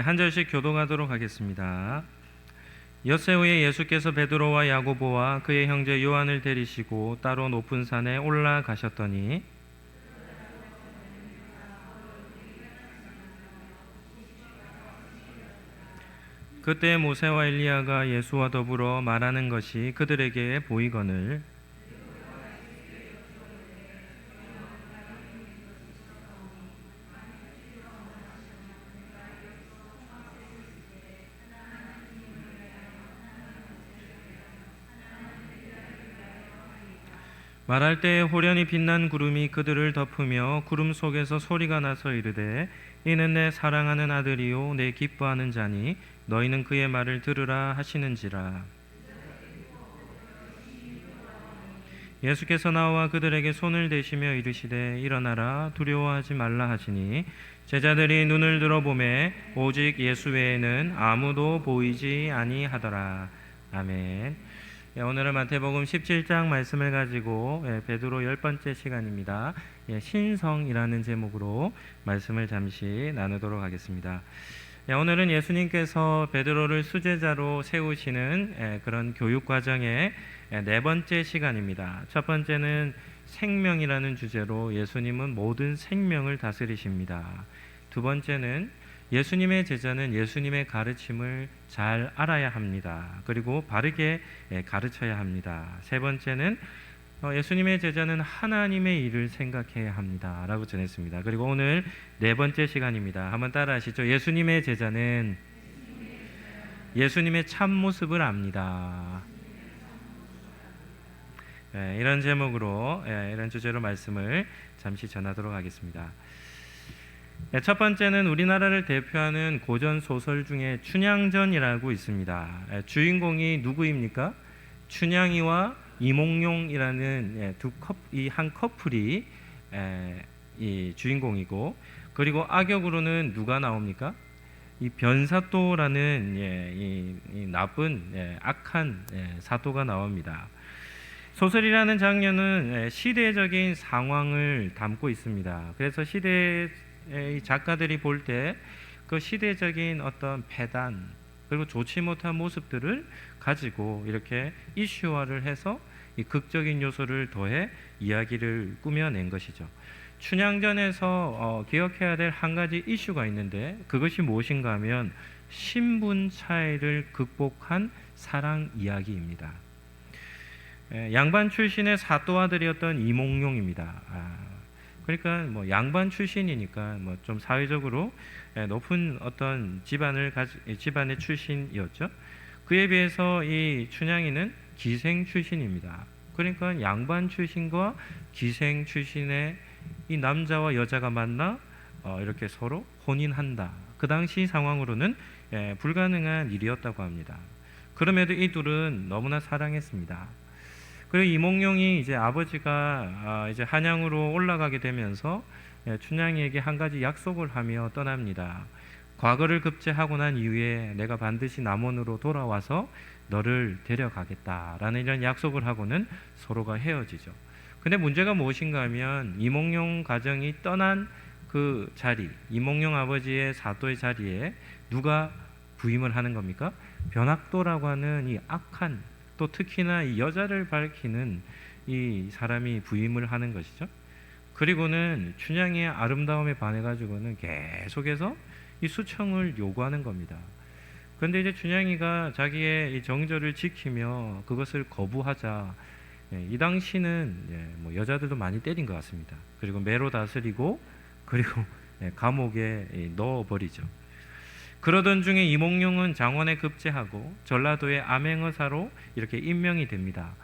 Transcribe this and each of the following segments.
한 절씩 교독하도록 하겠습니다. 엿새 후에 예수께서 베드로와 야고보와 그의 형제 요한을 데리시고 따로 높은 산에 올라가셨더니 그때 모세와 엘리야가 예수와 더불어 말하는 것이 그들에게 보이거늘 말할 때 호련히 빛난 구름이 그들을 덮으며 구름 속에서 소리가 나서 이르되 이는 내 사랑하는 아들이요 내 기뻐하는 자니 너희는 그의 말을 들으라 하시는지라. 예수께서 나와 그들에게 손을 대시며 이르시되 일어나라 두려워하지 말라 하시니 제자들이 눈을 들어보매 오직 예수 외에는 아무도 보이지 아니하더라. 아멘. 오늘은 마태복음 17장 말씀을 가지고 베드로 10번째 시간입니다. 신성이라는 제목으로 말씀을 잠시 나누도록 하겠습니다. 오늘은 예수님께서 베드로를 수제자로 세우시는 그런 교육 과정의 네 번째 시간입니다. 첫 번째는 생명이라는 주제로 예수님은 모든 생명을 다스리십니다. 두 번째는 예수님의 제자는 예수님의 가르침을 잘 알아야 합니다. 그리고 바르게 가르쳐야 합니다. 세 번째는 예수님의 제자는 하나님의 일을 생각해야 합니다 라고 전했습니다. 그리고 오늘 네 번째 시간입니다. 한번 따라 하시죠. 예수님의 제자는 예수님의 참모습을 압니다. 이런 제목으로 이런 주제로 말씀을 잠시 전하도록 하겠습니다. 첫 번째는 우리나라를 대표하는 고전 소설 중에 춘향전이라고 있습니다. 주인공이 누구입니까? 춘향이와 이몽룡이라는 이 한 커플이 이 주인공이고, 그리고 악역으로는 누가 나옵니까? 이 변사또라는 이 나쁜 악한 사또가 나옵니다. 소설이라는 장르는 시대적인 상황을 담고 있습니다. 그래서 시대 작가들이 볼 때 그 시대적인 어떤 패단 그리고 좋지 못한 모습들을 가지고 이렇게 이슈화를 해서 이 극적인 요소를 더해 이야기를 꾸며낸 것이죠. 춘향전에서 기억해야 될 한 가지 이슈가 있는데 그것이 무엇인가 하면 신분 차이를 극복한 사랑 이야기입니다. 양반 출신의 사또 아들이었던 이몽룡입니다. 그러니까 뭐 양반 출신이니까 뭐 좀 사회적으로 높은 어떤 집안의 출신이었죠. 그에 비해서 이 춘향이는 기생 출신입니다. 그러니까 양반 출신과 기생 출신의 이 남자와 여자가 만나 이렇게 서로 혼인한다. 그 당시 상황으로는 불가능한 일이었다고 합니다. 그럼에도 이 둘은 너무나 사랑했습니다. 그리고 이몽룡이 이제 아버지가 이제 한양으로 올라가게 되면서 춘향이에게 한 가지 약속을 하며 떠납니다. 과거를 급제하고 난 이후에 내가 반드시 남원으로 돌아와서 너를 데려가겠다라는 이런 약속을 하고는 서로가 헤어지죠. 근데 문제가 무엇인가 하면 이몽룡 가정이 떠난 그 자리, 이몽룡 아버지의 사또의 자리에 누가 부임을 하는 겁니까? 변학도라고 하는 이 악한, 또 특히나 이 여자를 밝히는 이 사람이 부임을 하는 것이죠. 그리고는 춘향이의 아름다움에 반해가지고는 계속해서 이 수청을 요구하는 겁니다. 그런데 이제 춘향이가 자기의 이 정절을 지키며 그것을 거부하자 이 당시는 뭐 여자들도 많이 때린 것 같습니다. 그리고 매로 다스리고 그리고 감옥에 넣어버리죠. 그러던 중에 이몽룡은 장원에 급제하고 전라도의 암행어사로 이렇게 임명이 됩니다.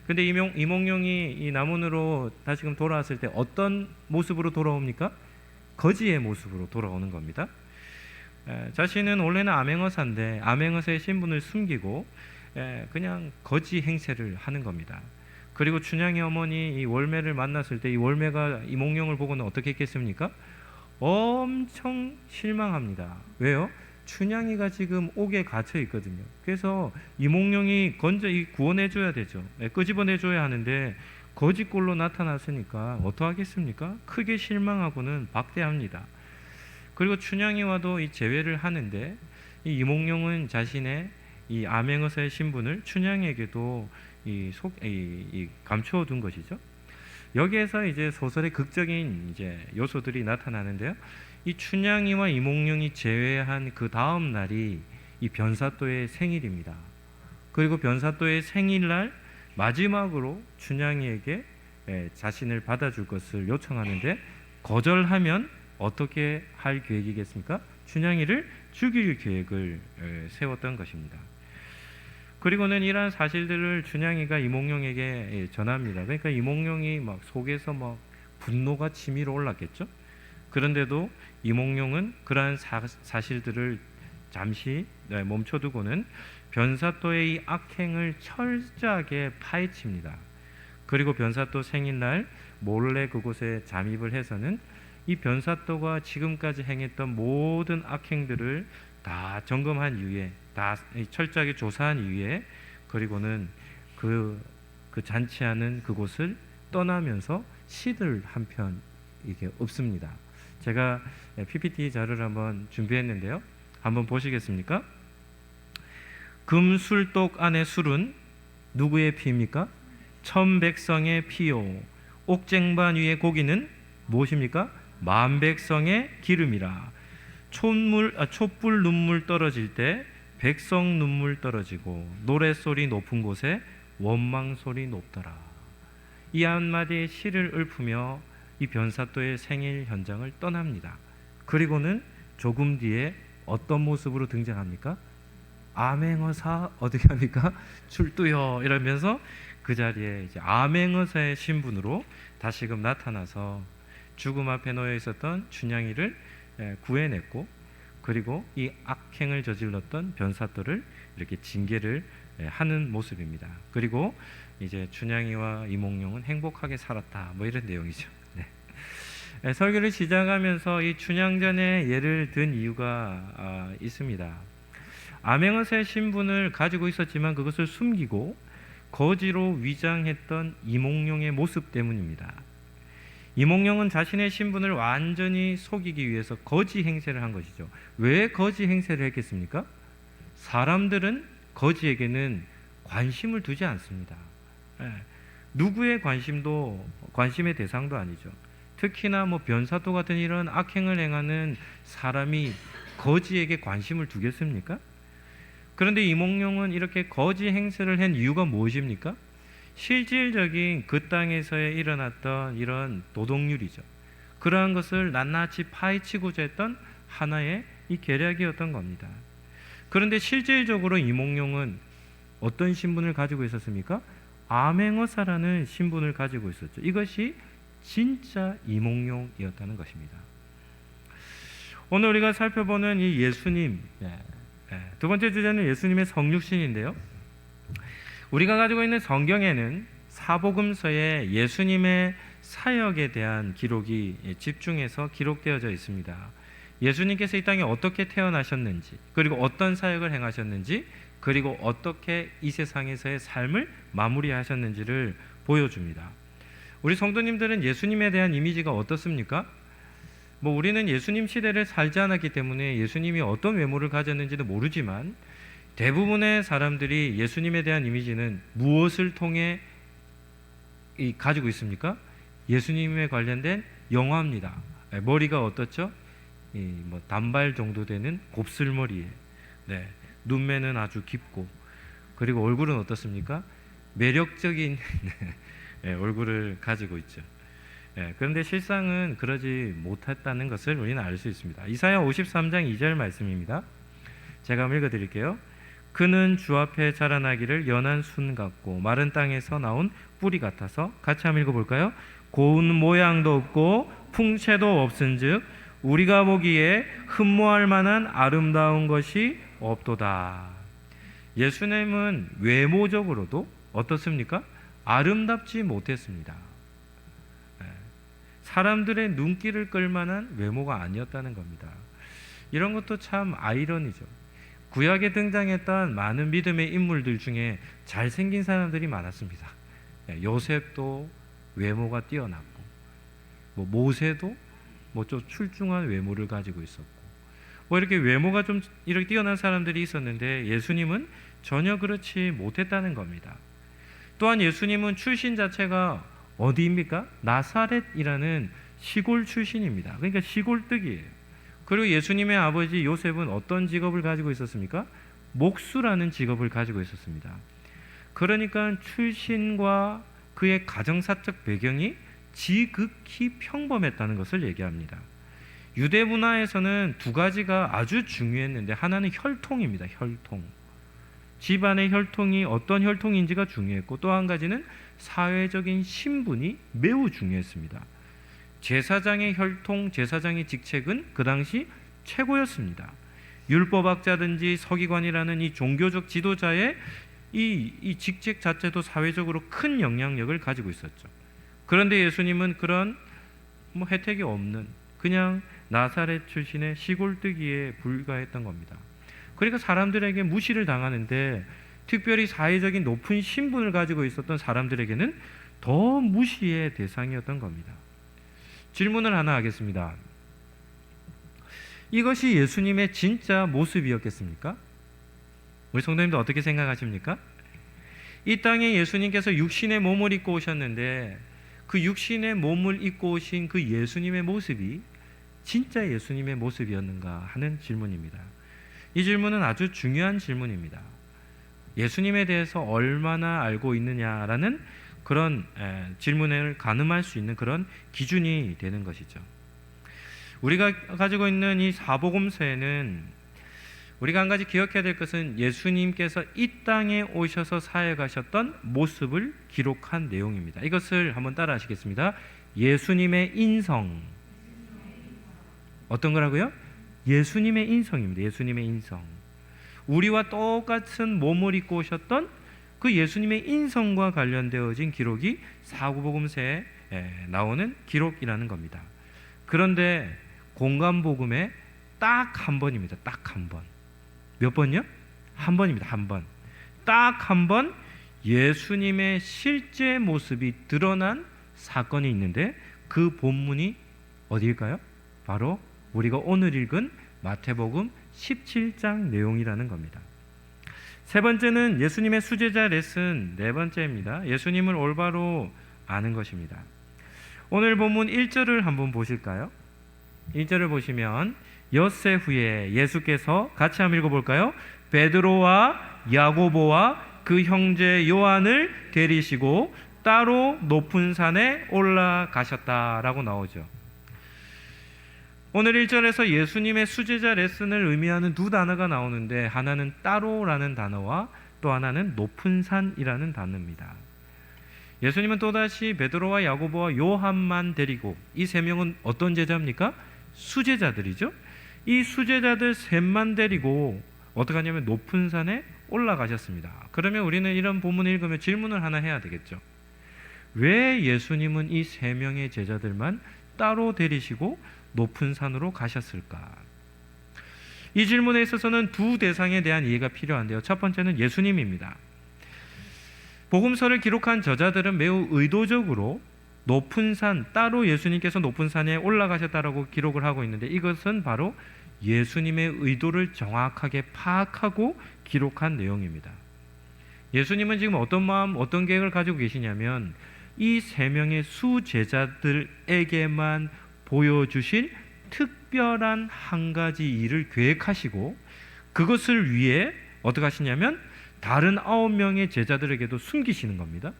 근데 이몽룡이 이 남원으로 다시금 돌아왔을 때 어떤 모습으로 돌아옵니까? 거지의 모습으로 돌아오는 겁니다. 자신은 원래는 암행어사인데 암행어사의 신분을 숨기고 그냥 거지 행세를 하는 겁니다. 그리고 춘향이 어머니 이 월매를 만났을 때 이 월매가 이몽룡을 보고는 어떻게 했겠습니까? 엄청 실망합니다. 왜요? 춘향이가 지금 옥에 갇혀 있거든요. 그래서 이몽룡이 구원해 줘야 되죠. 끄집어내 줘야 하는데 거짓꼴로 나타났으니까 어떡하겠습니까? 크게 실망하고는 박대합니다. 그리고 춘향이와도 이 재회를 하는데 이 이몽룡은 자신의 이 암행어사의 신분을 춘향에게도 감추어 둔 것이죠. 여기에서 이제 소설의 극적인 이제 요소들이 나타나는데요. 이 춘향이와 이몽룡이 재회한 그 다음 날이 이 변사또의 생일입니다. 그리고 변사또의 생일날 마지막으로 춘향이에게 자신을 받아줄 것을 요청하는데 거절하면 어떻게 할 계획이겠습니까? 춘향이를 죽일 계획을 세웠던 것입니다. 그리고는 이러한 사실들을 춘향이가 이몽룡에게 전합니다. 그러니까 이몽룡이 막 속에서 막 분노가 치밀어 올랐겠죠. 그런데도 이몽룡은 그러한 사실들을 잠시 멈춰두고는 변사또의 이 악행을 철저하게 파헤칩니다. 그리고 변사또 생일날 몰래 그곳에 잠입을 해서는 이 변사또가 지금까지 행했던 모든 악행들을 다 점검한 이후에, 다 철저하게 조사한 이후에, 그리고는 그 잔치하는 그곳을 떠나면서 시들 한 편 이게 없습니다. 제가 PPT 자료를 한번 준비했는데요. 한번 보시겠습니까? 금술독 안의 술은 누구의 피입니까? 천백성의 피요. 옥쟁반 위의 고기는 무엇입니까? 만백성의 기름이라. 촛불 눈물 떨어질 때 백성 눈물 떨어지고 노랫소리 높은 곳에 원망소리 높더라. 이 한마디의 시를 읊으며 이 변사또의 생일 현장을 떠납니다. 그리고는 조금 뒤에 어떤 모습으로 등장합니까? 암행어사 어떻게 합니까? 출두요 이러면서 그 자리에 이제 암행어사의 신분으로 다시금 나타나서 죽음 앞에 놓여 있었던 춘향이를 구해냈고, 그리고 이 악행을 저질렀던 변사또를 이렇게 징계를 하는 모습입니다. 그리고 이제 춘향이와 이몽룡은 행복하게 살았다, 뭐 이런 내용이죠. 네. 설교를 시작하면서 이 춘향전의 예를 든 이유가 있습니다. 암행어사의 신분을 가지고 있었지만 그것을 숨기고 거지로 위장했던 이몽룡의 모습 때문입니다. 이몽룡은 자신의 신분을 완전히 속이기 위해서 거지 행세를 한 것이죠. 왜 거지 행세를 했겠습니까? 사람들은 거지에게는 관심을 두지 않습니다. 누구의 관심의 대상도 아니죠. 특히나 뭐 변사또 같은 이런 악행을 행하는 사람이 거지에게 관심을 두겠습니까? 그런데 이몽룡은 이렇게 거지 행세를 한 이유가 무엇입니까? 실질적인 그 땅에서에 일어났던 이런 도덕률이죠. 그러한 것을 낱낱이 파헤치고자 했던 하나의 이 계략이었던 겁니다. 그런데 실질적으로 이몽룡은 어떤 신분을 가지고 있었습니까? 암행어사라는 신분을 가지고 있었죠. 이것이 진짜 이몽룡이었다는 것입니다. 오늘 우리가 살펴보는 이 예수님, 두 번째 주제는 예수님의 성육신인데요. 우리가 가지고 있는 성경에는 사복음서에 예수님의 사역에 대한 기록이 집중해서 기록되어져 있습니다. 예수님께서 이 땅에 어떻게 태어나셨는지, 그리고 어떤 사역을 행하셨는지, 그리고 어떻게 이 세상에서의 삶을 마무리하셨는지를 보여줍니다. 우리 성도님들은 예수님에 대한 이미지가 어떻습니까? 우리는 예수님 시대를 살지 않았기 때문에 예수님이 어떤 외모를 가졌는지도 모르지만 대부분의 사람들이 예수님에 대한 이미지는 무엇을 통해 가지고 있습니까? 예수님에 관련된 영화입니다. 머리가 어떻죠? 단발 정도 되는 곱슬머리에, 눈매는 아주 깊고, 그리고 얼굴은 어떻습니까? 매력적인 얼굴을 가지고 있죠. 그런데 실상은 그러지 못했다는 것을 우리는 알 수 있습니다. 이사야 53장 2절 말씀입니다. 제가 한번 읽어드릴게요. 그는 주 앞에 자라나기를 연한 순 같고 마른 땅에서 나온 뿌리 같아서, 같이 한번 읽어볼까요? 고운 모양도 없고 풍채도 없은즉 우리가 보기에 흠모할 만한 아름다운 것이 없도다. 예수님은 외모적으로도 어떻습니까? 아름답지 못했습니다. 사람들의 눈길을 끌만한 외모가 아니었다는 겁니다. 이런 것도 참 아이러니죠. 구약에 등장했던 많은 믿음의 인물들 중에 잘생긴 사람들이 많았습니다. 요셉도 외모가 뛰어났고, 모세도 뭐 좀 출중한 외모를 가지고 있었고, 뭐 이렇게 외모가 좀 이렇게 뛰어난 사람들이 있었는데 예수님은 전혀 그렇지 못했다는 겁니다. 또한 예수님은 출신 자체가 어디입니까? 나사렛이라는 시골 출신입니다. 그러니까 시골뜨기예요. 그리고 예수님의 아버지 요셉은 어떤 직업을 가지고 있었습니까? 목수라는 직업을 가지고 있었습니다. 그러니까 출신과 그의 가정사적 배경이 지극히 평범했다는 것을 얘기합니다. 유대 문화에서는 두 가지가 아주 중요했는데, 하나는 혈통입니다. 혈통. 집안의 혈통이 어떤 혈통인지가 중요했고, 또 한 가지는 사회적인 신분이 매우 중요했습니다. 제사장의 혈통, 제사장의 직책은 그 당시 최고였습니다. 율법학자든지 서기관이라는 이 종교적 지도자의 이 직책 자체도 사회적으로 큰 영향력을 가지고 있었죠. 그런데 예수님은 그런 뭐 혜택이 없는 그냥 나사렛 출신의 시골뜨기에 불과했던 겁니다. 그러니까 사람들에게 무시를 당하는데, 특별히 사회적인 높은 신분을 가지고 있었던 사람들에게는 더 무시의 대상이었던 겁니다. 질문을 하나 하겠습니다. 이것이 예수님의 진짜 모습이었겠습니까? 우리 성도님들 어떻게 생각하십니까? 이 땅에 예수님께서 육신의 몸을 입고 오셨는데, 그 육신의 몸을 입고 오신 그 예수님의 모습이 진짜 예수님의 모습이었는가 하는 질문입니다. 이 질문은 아주 중요한 질문입니다. 예수님에 대해서 얼마나 알고 있느냐라는 그런 질문을 가늠할 수 있는 그런 기준이 되는 것이죠. 우리가 가지고 있는 이 사복음서에는 우리가 한 가지 기억해야 될 것은 예수님께서 이 땅에 오셔서 사역하셨던 모습을 기록한 내용입니다. 이것을 한번 따라 하시겠습니다. 예수님의 인성. 어떤 거라고요? 예수님의 인성입니다. 예수님의 인성. 우리와 똑같은 몸을 입고 오셨던 그 예수님의 인성과 관련되어진 기록이 사복음서에 나오는 기록이라는 겁니다. 그런데 공간복음에 딱 한 번입니다. 딱 한 번. 몇 번요? 한 번입니다. 한 번. 딱 한 번 예수님의 실제 모습이 드러난 사건이 있는데, 그 본문이 어디일까요? 바로 우리가 오늘 읽은 마태복음 17장 내용이라는 겁니다. 세 번째는 예수님의 수제자 레슨, 네 번째입니다. 예수님을 올바로 아는 것입니다. 오늘 본문 1절을 한번 보실까요? 1절을 보시면 엿새 후에 예수께서 같이 한번 읽어볼까요? 베드로와 야고보와 그 형제 요한을 데리시고 따로 높은 산에 올라가셨다라고 나오죠. 오늘 1절에서 예수님의 수제자 레슨을 의미하는 두 단어가 나오는데, 하나는 따로라는 단어와 또 하나는 높은 산이라는 단어입니다. 예수님은 또다시 베드로와 야고보와 요한만 데리고, 이 세 명은 어떤 제자입니까? 수제자들이죠. 이 수제자들 셋만 데리고 어떻게 하냐면 높은 산에 올라가셨습니다. 그러면 우리는 이런 본문을 읽으면 질문을 하나 해야 되겠죠. 왜 예수님은 이 세 명의 제자들만 따로 데리시고 높은 산으로 가셨을까? 이 질문에 있어서는 두 대상에 대한 이해가 필요한데요. 첫 번째는 예수님입니다. 복음서를 기록한 저자들은 매우 의도적으로 높은 산, 따로 예수님께서 높은 산에 올라가셨다라고 기록을 하고 있는데, 이것은 바로 예수님의 의도를 정확하게 파악하고 기록한 내용입니다. 예수님은 지금 어떤 마음, 어떤 계획을 가지고 계시냐면, 이 세 명의 수제자들에게만 보여주실 특별한 한 가지 일을 계획하시고, 그것을 위해 어떻게 하시냐면 다른 9명의 제자들에게도 숨기시는 겁니다.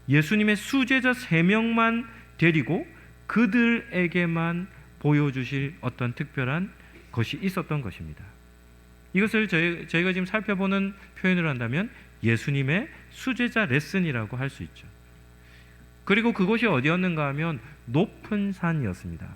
예수님의 수제자 3명만 데리고 그들에게만 보여주실 어떤 특별한 것이 있었던 것입니다. 이것을 저희가 지금 살펴보는 표현을 한다면 예수님의 수제자 레슨이라고 할 수 있죠. 그리고 그곳이 어디였는가 하면 높은 산이었습니다.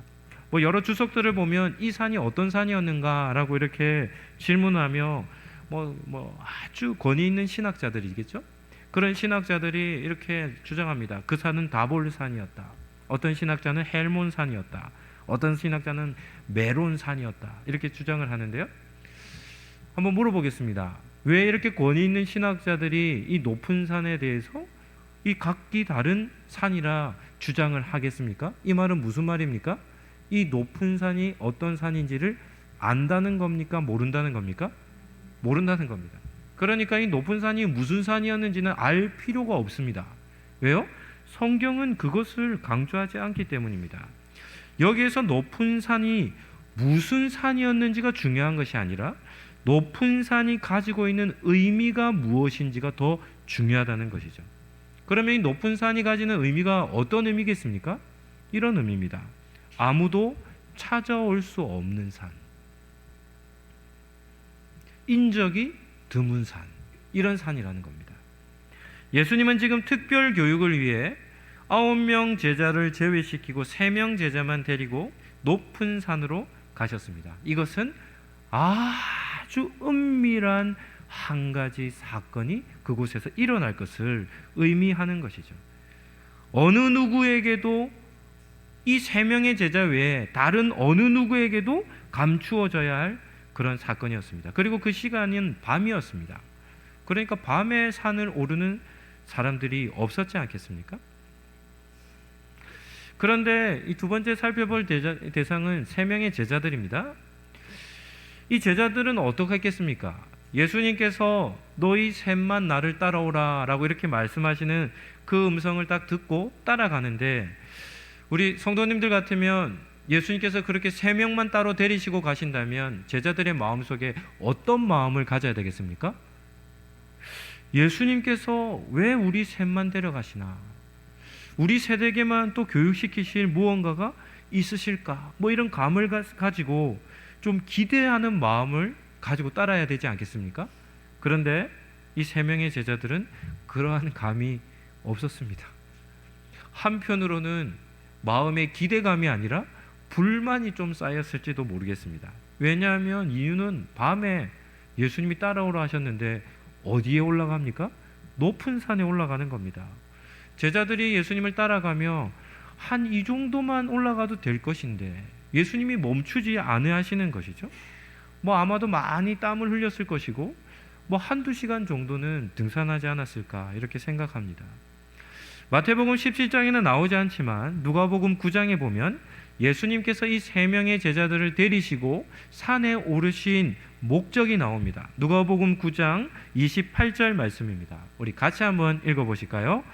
뭐 여러 주석들을 보면 이 산이 어떤 산이었는가라고 이렇게 질문하며 뭐 아주 권위 있는 신학자들이겠죠. 그런 신학자들이 이렇게 주장합니다. 그 산은 다볼 산이었다. 어떤 신학자는 헬몬 산이었다. 어떤 신학자는 메론 산이었다. 이렇게 주장을 하는데요. 한번 물어보겠습니다. 왜 이렇게 권위 있는 신학자들이 이 높은 산에 대해서 이 각기 다른 산이라 주장을 하겠습니까? 이 말은 무슨 말입니까? 이 높은 산이 어떤 산인지를 안다는 겁니까? 모른다는 겁니까? 모른다는 겁니다. 그러니까 이 높은 산이 무슨 산이었는지는 알 필요가 없습니다. 왜요? 성경은 그것을 강조하지 않기 때문입니다. 여기에서 높은 산이 무슨 산이었는지가 중요한 것이 아니라 높은 산이 가지고 있는 의미가 무엇인지가 더 중요하다는 것이죠. 그러면 이 높은 산이 가지는 의미가 어떤 의미겠습니까? 이런 의미입니다. 아무도 찾아올 수 없는 산, 인적이 드문 산, 이런 산이라는 겁니다. 예수님은 지금 특별 교육을 위해 9명 제자를 제외시키고 3명 제자만 데리고 높은 산으로 가셨습니다. 이것은 아주 은밀한 한 가지 사건이 그곳에서 일어날 것을 의미하는 것이죠. 어느 누구에게도 이 3명의 제자 외에 다른 어느 누구에게도 감추어져야 할 그런 사건이었습니다. 그리고 그 시간은 밤이었습니다. 그러니까 밤에 산을 오르는 사람들이 없었지 않겠습니까? 그런데 이 두 번째 살펴볼 대상은 3명의 제자들입니다. 이 제자들은 어떻게 했겠습니까? 예수님께서 너희 셋만 나를 따라오라 라고 이렇게 말씀하시는 그 음성을 딱 듣고 따라가는데, 우리 성도님들 같으면 예수님께서 그렇게 3명만 따로 데리시고 가신다면 제자들의 마음속에 어떤 마음을 가져야 되겠습니까? 예수님께서 왜 우리 셋만 데려가시나? 우리 세대에게만 또 교육시키실 무언가가 있으실까? 뭐 이런 감을 가지고 좀 기대하는 마음을 가지고 따라야 되지 않겠습니까? 그런데 이 3명의 제자들은 그러한 감이 없었습니다. 한편으로는 마음의 기대감이 아니라 불만이 좀 쌓였을지도 모르겠습니다. 왜냐하면 이유는 밤에 예수님이 따라오라 하셨는데 어디에 올라갑니까? 높은 산에 올라가는 겁니다. 제자들이 예수님을 따라가며 한 이 정도만 올라가도 될 것인데 예수님이 멈추지 않으시는 것이죠. 뭐 아마도 많이 땀을 흘렸을 것이고 뭐 한두 시간 정도는 등산하지 않았을까 이렇게 생각합니다. 마태복음 17장에는 나오지 않지만 누가복음 9장에 보면 예수님께서 이 3명의 제자들을 데리시고 산에 오르신 목적이 나옵니다. 누가복음 9장 28절 말씀입니다. 우리 같이 한번 읽어보실까요?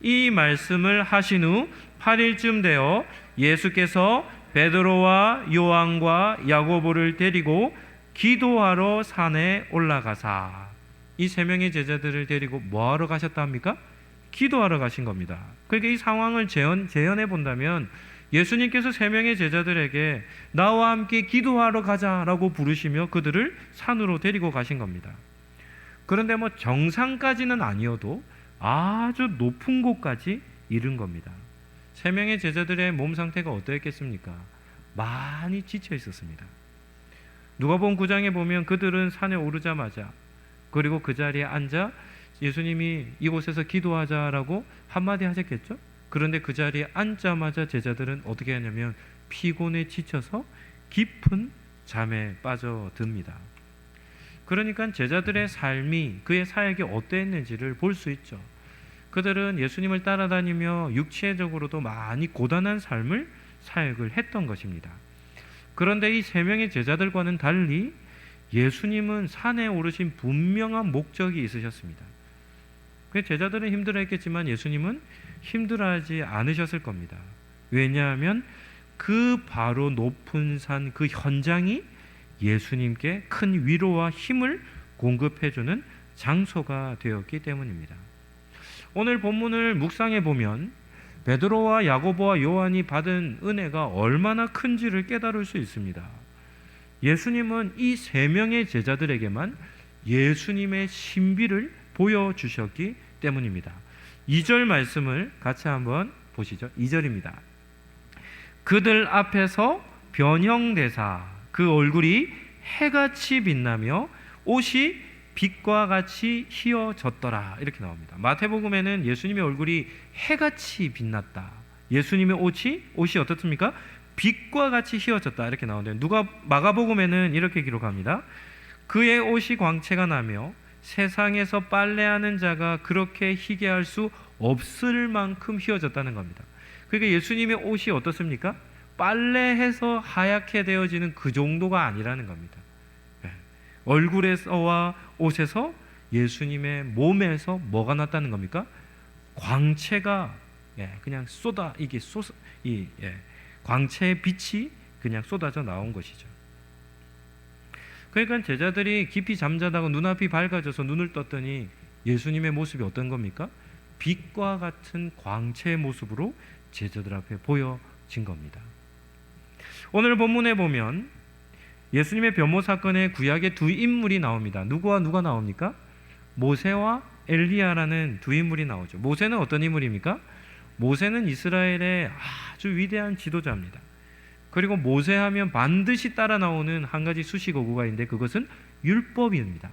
이 말씀을 하신 후 8일쯤 되어 예수께서 베드로와 요한과 야고보를 데리고 기도하러 산에 올라가사. 이 3명의 제자들을 데리고 뭐하러 가셨다 합니까? 기도하러 가신 겁니다. 그러니까 이 상황을 재현해 본다면 예수님께서 3명의 제자들에게 나와 함께 기도하러 가자라고 부르시며 그들을 산으로 데리고 가신 겁니다. 그런데 뭐 정상까지는 아니어도 아주 높은 곳까지 이른 겁니다. 3명의 제자들의 몸 상태가 어떠했겠습니까? 많이 지쳐 있었습니다. 누가복음 9장에 보면 그들은 산에 오르자마자 그리고 그 자리에 앉아 예수님이 이곳에서 기도하자라고 한마디 하셨겠죠? 그런데 그 자리에 앉자마자 제자들은 어떻게 하냐면 피곤에 지쳐서 깊은 잠에 빠져듭니다. 그러니까 제자들의 삶이 그의 사역이 어땠는지를 볼 수 있죠. 그들은 예수님을 따라다니며 육체적으로도 많이 고단한 삶을 사역을 했던 것입니다. 그런데 이 3명의 제자들과는 달리 예수님은 산에 오르신 분명한 목적이 있으셨습니다. 그 제자들은 힘들어했겠지만 예수님은 힘들어하지 않으셨을 겁니다. 왜냐하면 그 바로 높은 산 그 현장이 예수님께 큰 위로와 힘을 공급해주는 장소가 되었기 때문입니다. 오늘 본문을 묵상해 보면 베드로와 야고보와 요한이 받은 은혜가 얼마나 큰지를 깨달을 수 있습니다. 예수님은 이 3명의 제자들에게만 예수님의 신비를 보여주셨기 때문입니다. 2절 말씀을 같이 한번 보시죠. 2절입니다. 그들 앞에서 변형되사 그 얼굴이 해같이 빛나며 옷이 빛과 같이 휘어졌더라 이렇게 나옵니다. 마태복음에는 예수님의 얼굴이 해같이 빛났다. 예수님의 옷이 어떻습니까? 빛과 같이 휘어졌다 이렇게 나오는데 마가복음에는 이렇게 기록합니다. 그의 옷이 광채가 나며 세상에서 빨래하는 자가 그렇게 희게 할 수 없을 만큼 휘어졌다는 겁니다. 그러니까 예수님의 옷이 어떻습니까? 빨래해서 하얗게 되어지는 그 정도가 아니라는 겁니다. 얼굴에서와 옷에서 예수님의 몸에서 뭐가 났다는 겁니까? 광채가 그냥 광채의 빛이 그냥 쏟아져 나온 것이죠. 그러니까 제자들이 깊이 잠자다가 눈앞이 밝아져서 눈을 떴더니 예수님의 모습이 어떤 겁니까? 빛과 같은 광채의 모습으로 제자들 앞에 보여진 겁니다. 오늘 본문에 보면 예수님의 변모 사건에 구약의 두 인물이 나옵니다. 누구와 누가 나옵니까? 모세와 엘리야라는 두 인물이 나오죠. 모세는 어떤 인물입니까? 모세는 이스라엘의 아주 위대한 지도자입니다. 그리고 모세하면 반드시 따라 나오는 한 가지 수식어구가 있는데 그것은 율법입니다.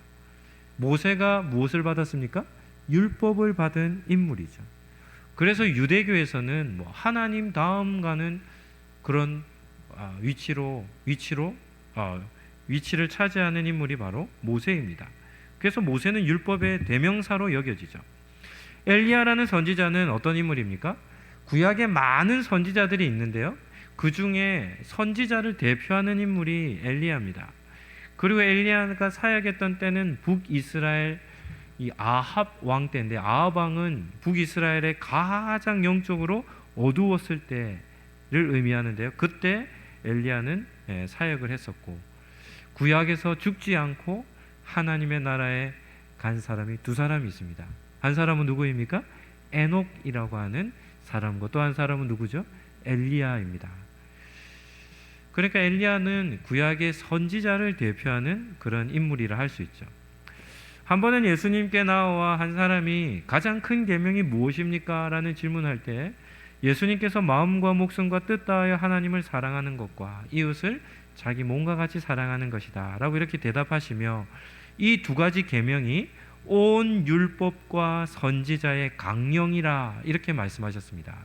모세가 무엇을 받았습니까? 율법을 받은 인물이죠. 그래서 유대교에서는 하나님 다음 가는 그런 위치를 차지하는 인물이 바로 모세입니다. 그래서 모세는 율법의 대명사로 여겨지죠. 엘리야라는 선지자는 어떤 인물입니까? 구약에 많은 선지자들이 있는데요, 그 중에 선지자를 대표하는 인물이 엘리야입니다. 그리고 엘리야가 사역했던 때는 북이스라엘 이 아합 왕 때인데, 아합 왕은 북이스라엘의 가장 영적으로 어두웠을 때를 의미하는데요, 그때 엘리야는 사역을 했었고, 구약에서 죽지 않고 하나님의 나라에 간 사람이 두 사람이 있습니다. 한 사람은 누구입니까? 에녹이라고 하는 사람과 또 한 사람은 누구죠? 엘리야입니다. 그러니까 엘리야는 구약의 선지자를 대표하는 그런 인물이라 할 수 있죠. 한 번은 예수님께 나와 한 사람이 가장 큰 계명이 무엇입니까? 라는 질문할 때 예수님께서 마음과 목숨과 뜻 다하여 하나님을 사랑하는 것과 이웃을 자기 몸과 같이 사랑하는 것이다 라고 이렇게 대답하시며, 이 두 가지 계명이 온 율법과 선지자의 강령이라 이렇게 말씀하셨습니다.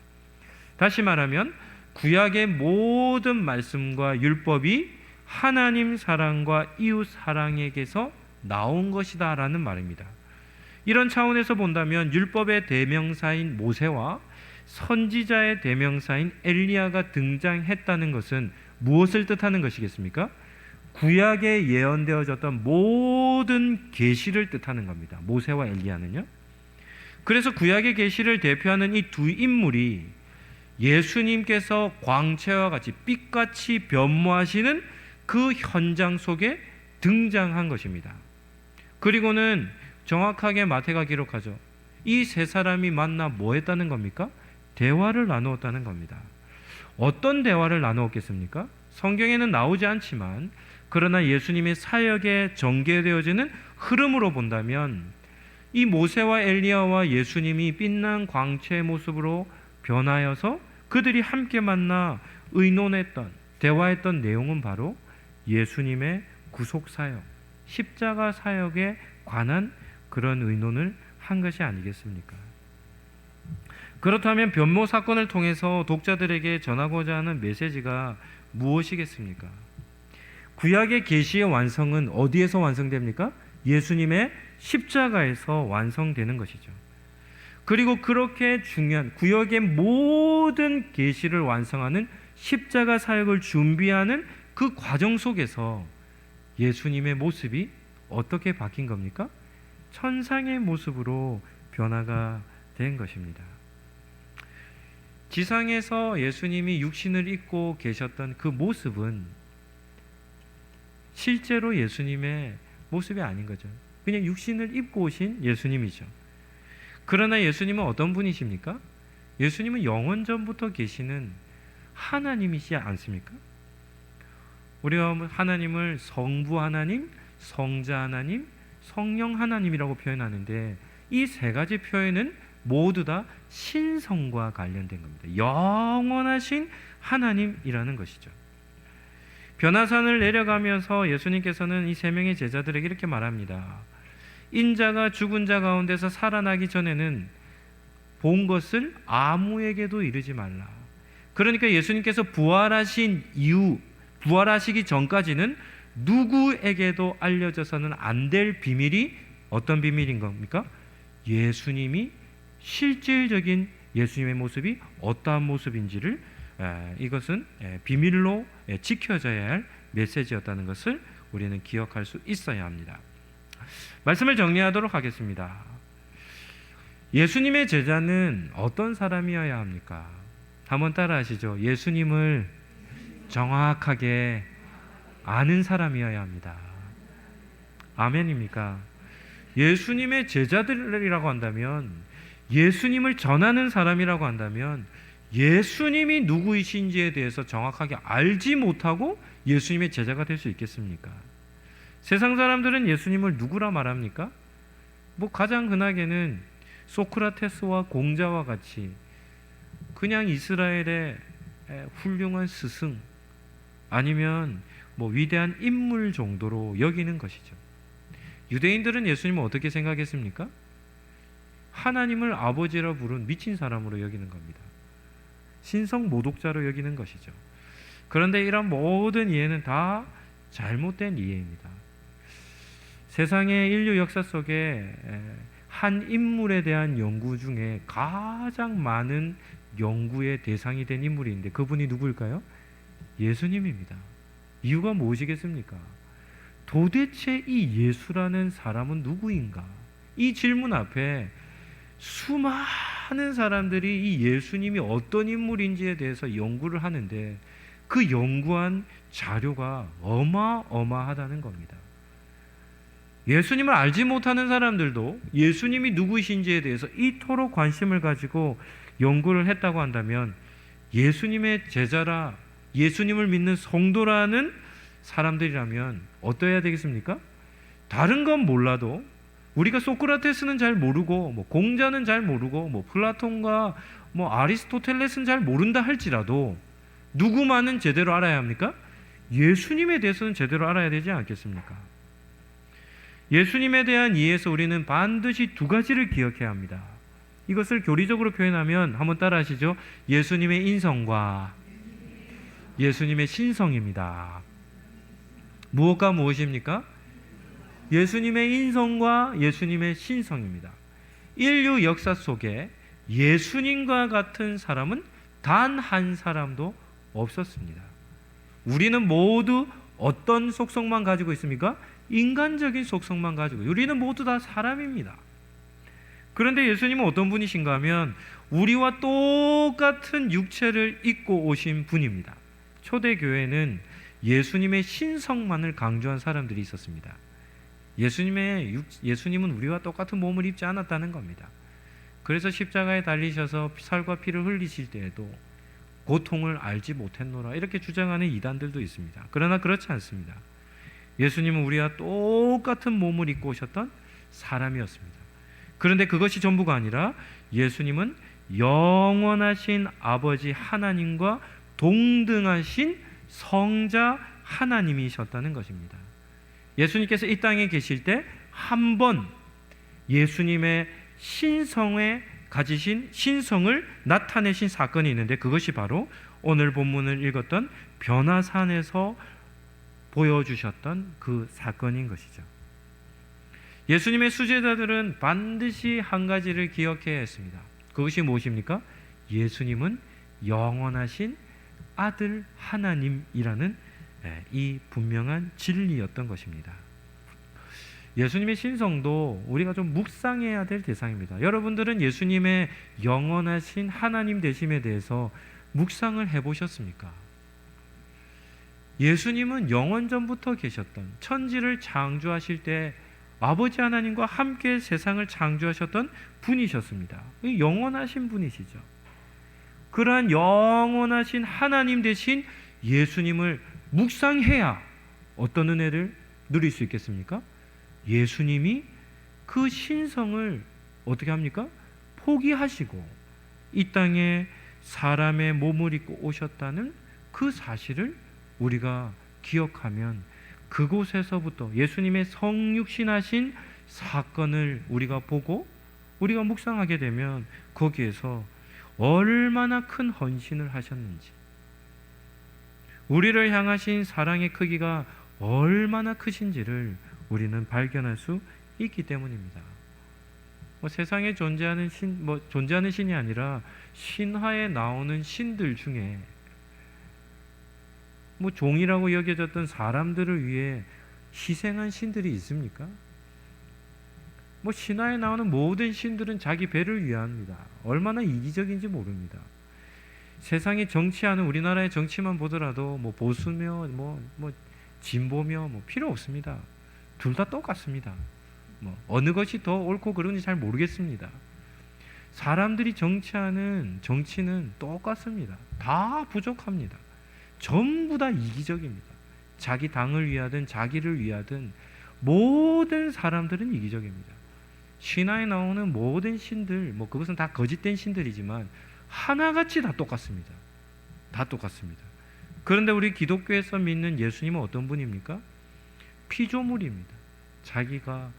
다시 말하면 구약의 모든 말씀과 율법이 하나님 사랑과 이웃 사랑에게서 나온 것이다 라는 말입니다. 이런 차원에서 본다면 율법의 대명사인 모세와 선지자의 대명사인 엘리야가 등장했다는 것은 무엇을 뜻하는 것이겠습니까? 구약에 예언되어졌던 모든 계시를 뜻하는 겁니다. 모세와 엘리야는요. 그래서 구약의 계시를 대표하는 이 두 인물이 예수님께서 광채와 같이 빛같이 변모하시는 그 현장 속에 등장한 것입니다. 그리고는 정확하게 마태가 기록하죠. 이 세 사람이 만나 뭐 했다는 겁니까? 대화를 나누었다는 겁니다. 어떤 대화를 나누었겠습니까? 성경에는 나오지 않지만, 그러나 예수님의 사역에 전개되어지는 흐름으로 본다면 이 모세와 엘리야와 예수님이 빛난 광채의 모습으로 변하여서 그들이 함께 만나 의논했던, 대화했던 내용은 바로 예수님의 구속사역, 십자가 사역에 관한 그런 의논을 한 것이 아니겠습니까? 그렇다면 변모 사건을 통해서 독자들에게 전하고자 하는 메시지가 무엇이겠습니까? 구약의 계시의 완성은 어디에서 완성됩니까? 예수님의 십자가에서 완성되는 것이죠. 그리고 그렇게 중요한 구약의 모든 계시를 완성하는 십자가 사역을 준비하는 그 과정 속에서 예수님의 모습이 어떻게 바뀐 겁니까? 천상의 모습으로 변화가 된 것입니다. 지상에서 예수님이 육신을 입고 계셨던 그 모습은 실제로 예수님의 모습이 아닌 거죠. 그냥 육신을 입고 오신 예수님이죠. 그러나 예수님은 어떤 분이십니까? 예수님은 영원전부터 계시는 하나님이시지 않습니까? 우리가 하나님을 성부 하나님, 성자 하나님, 성령 하나님이라고 표현하는데, 이 세 가지 표현은 모두 다 신성과 관련된 겁니다. 영원하신 하나님이라는 것이죠. 변화산을 내려가면서 예수님께서는 이 세 명의 제자들에게 이렇게 말합니다. 인자가 죽은 자 가운데서 살아나기 전에는 본 것을 아무에게도 이르지 말라. 그러니까 예수님께서 부활하신 이후, 부활하시기 전까지는 누구에게도 알려져서는 안 될 비밀이 어떤 비밀인 겁니까? 예수님이 실질적인 예수님의 모습이 어떠한 모습인지를 이것은 비밀로 지켜져야 할 메시지였다는 것을 우리는 기억할 수 있어야 합니다. 말씀을 정리하도록 하겠습니다. 예수님의 제자는 어떤 사람이어야 합니까? 한번 따라하시죠. 예수님을 정확하게 아는 사람이어야 합니다. 아멘입니까? 예수님의 제자들이라고 한다면, 예수님을 전하는 사람이라고 한다면, 예수님이 누구이신지에 대해서 정확하게 알지 못하고 예수님의 제자가 될 수 있겠습니까? 세상 사람들은 예수님을 누구라 말합니까? 가장 흔하게는 소크라테스와 공자와 같이 그냥 이스라엘의 훌륭한 스승, 아니면 위대한 인물 정도로 여기는 것이죠. 유대인들은 예수님을 어떻게 생각했습니까? 하나님을 아버지라 부른 미친 사람으로 여기는 겁니다. 신성 모독자로 여기는 것이죠. 그런데 이런 모든 이해는 다 잘못된 이해입니다. 세상의 인류 역사 속에 한 인물에 대한 연구 중에 가장 많은 연구의 대상이 된 인물이 있는데 그분이 누구일까요? 예수님입니다. 이유가 무엇이겠습니까? 도대체 이 예수라는 사람은 누구인가? 이 질문 앞에 수많은 사람들이 이 예수님이 어떤 인물인지에 대해서 연구를 하는데 그 연구한 자료가 어마어마하다는 겁니다. 예수님을 알지 못하는 사람들도 예수님이 누구이신지에 대해서 이토록 관심을 가지고 연구를 했다고 한다면 예수님의 제자라, 예수님을 믿는 성도라는 사람들이라면 어떠해야 되겠습니까? 다른 건 몰라도 우리가 소크라테스는 잘 모르고 공자는 잘 모르고 플라톤과 아리스토텔레스는 잘 모른다 할지라도 누구만은 제대로 알아야 합니까? 예수님에 대해서는 제대로 알아야 되지 않겠습니까? 예수님에 대한 이해에서 우리는 반드시 두 가지를 기억해야 합니다. 이것을 교리적으로 표현하면 한번 따라하시죠. 예수님의 인성과 예수님의 신성입니다. 무엇과 무엇입니까? 예수님의 인성과 예수님의 신성입니다. 인류 역사 속에 예수님과 같은 사람은 단 한 사람도 없었습니다. 우리는 모두 어떤 속성만 가지고 있습니까? 인간적인 속성만 가지고, 우리는 모두 다 사람입니다. 그런데 예수님은 어떤 분이신가 하면 우리와 똑같은 육체를 입고 오신 분입니다. 초대교회는 예수님의 신성만을 강조한 사람들이 있었습니다. 예수님은 우리와 똑같은 몸을 입지 않았다는 겁니다. 그래서 십자가에 달리셔서 살과 피를 흘리실 때에도 고통을 알지 못했노라 이렇게 주장하는 이단들도 있습니다. 그러나 그렇지 않습니다. 예수님은 우리와 똑같은 몸을 입고 오셨던 사람이었습니다. 그런데 그것이 전부가 아니라 예수님은 영원하신 아버지 하나님과 동등하신 성자 하나님이셨다는 것입니다. 예수님께서 이 땅에 계실 때 한 번 예수님의 신성에 가지신 신성을 나타내신 사건이 있는데 그것이 바로 오늘 본문을 읽었던 변화산에서 보여주셨던 그 사건인 것이죠. 예수님의 수제자들은 반드시 한 가지를 기억해야 했습니다. 그것이 무엇입니까? 예수님은 영원하신 아들 하나님이라는 이 분명한 진리였던 것입니다. 예수님의 신성도 우리가 좀 묵상해야 될 대상입니다. 여러분들은 예수님의 영원하신 하나님 되심에 대해서 묵상을 해보셨습니까? 예수님은 영원전부터 계셨던, 천지를 창조하실 때 아버지 하나님과 함께 세상을 창조하셨던 분이셨습니다. 영원하신 분이시죠. 그러한 영원하신 하나님 되신 예수님을 묵상해야 어떤 은혜를 누릴 수 있겠습니까? 예수님이 그 신성을 어떻게 합니까? 포기하시고 이 땅에 사람의 몸을 입고 오셨다는 그 사실을 우리가 기억하면 그곳에서부터 예수님의 성육신하신 사건을 우리가 보고 우리가 묵상하게 되면 거기에서 얼마나 큰 헌신을 하셨는지, 우리를 향하신 사랑의 크기가 얼마나 크신지를 우리는 발견할 수 있기 때문입니다. 세상에 존재하는 존재하는 신이 아니라 신화에 나오는 신들 중에 뭐 종이라고 여겨졌던 사람들을 위해 희생한 신들이 있습니까? 뭐 신화에 나오는 모든 신들은 자기 배를 위합니다. 얼마나 이기적인지 모릅니다. 세상이 정치하는 우리나라의 정치만 보더라도 뭐 보수며 뭐 진보며 뭐 필요 없습니다. 둘 다 똑같습니다. 뭐 어느 것이 더 옳고 그른지 잘 모르겠습니다. 사람들이 정치하는 정치는 똑같습니다. 다 부족합니다. 전부 다 이기적입니다. 자기 당을 위하든 자기를 위하든 모든 사람들은 이기적입니다. 신화에 나오는 모든 신들, 뭐 그것은 다 거짓된 신들이지만 하나같이 다 똑같습니다. 다 똑같습니다. 그런데 우리 기독교에서 믿는 예수님은 어떤 분입니까? 피조물입니다. 자기가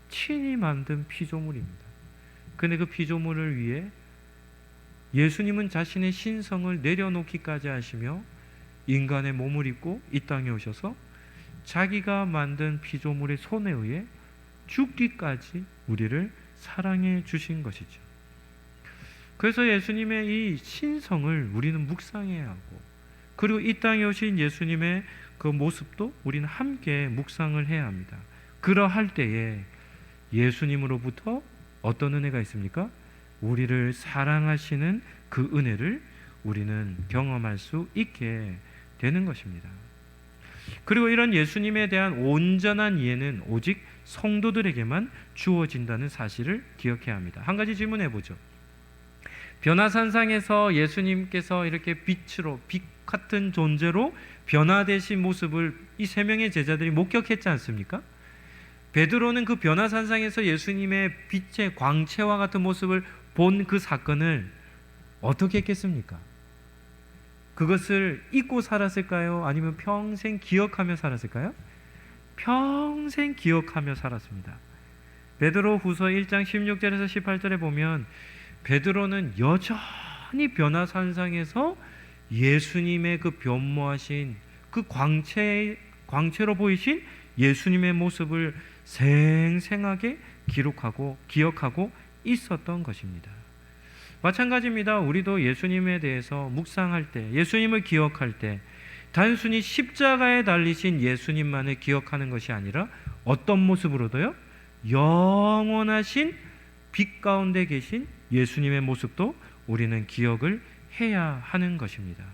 친히 만든 피조물입니다. 근데 그 피조물을 위해 예수님은 자신의 신성을 내려놓기까지 하시며 인간의 몸을 입고 이 땅에 오셔서 자기가 만든 피조물의 손에 의해 죽기까지 우리를 사랑해 주신 것이죠. 그래서 예수님의 이 신성을 우리는 묵상해야 하고, 그리고 이 땅에 오신 예수님의 그 모습도 우리는 함께 묵상을 해야 합니다. 그러할 때에 예수님으로부터 어떤 은혜가 있습니까? 우리를 사랑하시는 그 은혜를 우리는 경험할 수 있게 되는 것입니다. 그리고 이런 예수님에 대한 온전한 이해는 오직 성도들에게만 주어진다는 사실을 기억해야 합니다. 한 가지 질문해 보죠. 변화산상에서 예수님께서 이렇게 빛으로, 빛 같은 존재로 변화되신 모습을 이 세 명의 제자들이 목격했지 않습니까? 베드로는 그 변화산상에서 예수님의 빛의 광채와 같은 모습을 본 그 사건을 어떻게 했겠습니까? 그것을 잊고 살았을까요? 아니면 평생 기억하며 살았을까요? 평생 기억하며 살았습니다. 베드로 후서 1장 16절에서 18절에 보면 베드로는 여전히 변화산상에서 예수님의 그 변모하신 그 광채로 보이신 예수님의 모습을 생생하게 기록하고 기억하고 있었던 것입니다. 마찬가지입니다. 우리도 예수님에 대해서 묵상할 때, 예수님을 기억할 때 단순히 십자가에 달리신 예수님만을 기억하는 것이 아니라 어떤 모습으로도요? 영원하신 빛 가운데 계신 예수님의 모습도 우리는 기억을 해야 하는 것입니다.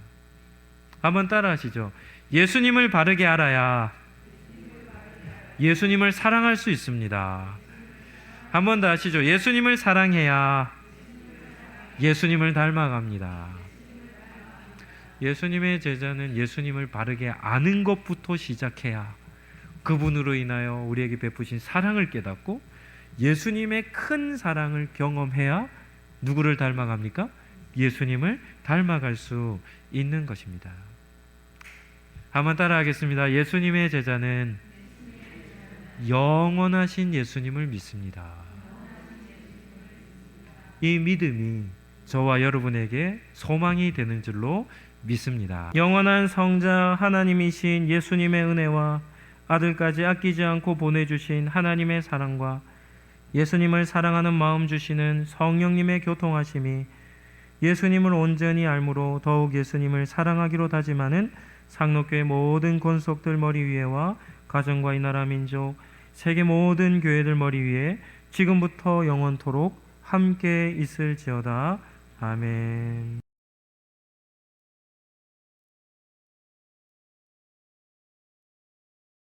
한번 따라 하시죠. 예수님을 바르게 알아야 예수님을 사랑할 수 있습니다. 한 번 더 하시죠. 예수님을 사랑해야 예수님을 닮아갑니다. 예수님의 제자는 예수님을 바르게 아는 것부터 시작해야 그분으로 인하여 우리에게 베푸신 사랑을 깨닫고 예수님의 큰 사랑을 경험해야 누구를 닮아갑니까? 예수님을 닮아갈 수 있는 것입니다. 한번 따라하겠습니다. 예수님의 제자는 영원하신 예수님을 믿습니다. 이 믿음이 저와 여러분에게 소망이 되는 줄로 믿습니다. 영원한 성자 하나님이신 예수님의 은혜와 아들까지 아끼지 않고 보내주신 하나님의 사랑과 예수님을 사랑하는 마음 주시는 성령님의 교통하심이 예수님을 온전히 알므로 더욱 예수님을 사랑하기로 다짐하는 상록교회 모든 권속들 머리 위에와 가정과 이 나라 민족 세계 모든 교회들 머리 위에 지금부터 영원토록 함께 있을지어다. 아멘.